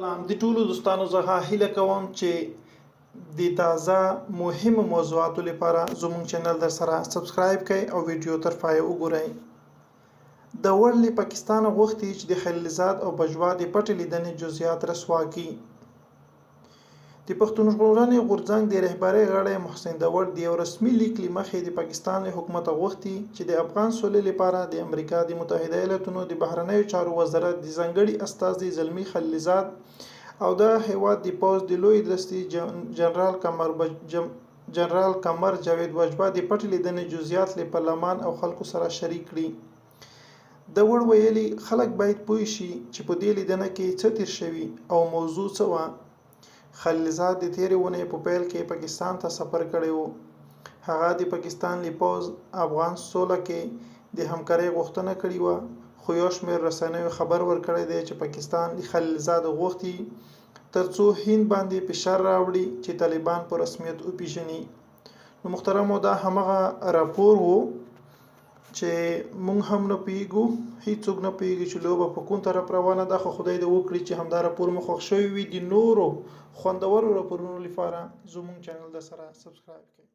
سلام د ټولو دوستانو څخه هيله کوم چې د تازه مهمو موضوعاتو لپاره زمونږ چينل درسره سبسکرايب کړئ او ویډیو تر پايه وګورئ. داوړ له پاکستان غوښتي چې د خلیلزاد او باجوه د پټ لیدنې جزییات رسوا کړي. د پښتون ژغورنې غورځنګ د رهبرۍ غړی محسن داوړ د یو رسمي لیک له مخې د پاکستان حکومت غوښتي چې د افغان سولې لپاره د امریکا د متحده ایالاتونو د بهرنیو چارو وزارت د ځانګړي استازي زلمي خلیلزاد او د هیواد د پوځ د لوی درستي جنرال قمر جاوید باجوه د پټ لیدنې جزییات له پارلمان او خلکو سره شریک کړي. داوړ ویلي خلک باید پوه شي چې په دې لیدنه کې څه تیر شوي او موضوع څه وه. خلیلزاد د تیرې اونۍ په پیل کې پاکستان ته سفر کړی و. هغه د پاکستان له پوځ افغان سوله کې د همکارۍ غوښتنه کړې وه، خو یو شمېر رسنیو خبر ورکړی دی چې پاکستان د خلیلزاد غوښتي ترڅو هند باندې فشار راوړي چې طالبان په رسمیت وپیژني. نو محترمو، دا همغه راپور و چې مونږ هم نه پوهیږو، هیڅوک نه پوهیږي چې لوبه په کوم طرف روانه ده، خو خدای دې وکړي چې همدا راپور مو خوښ شوی وي. د نورو خوندورو راپورونو لپاره زمونږ چینل درسره سبسکرايب کړئ.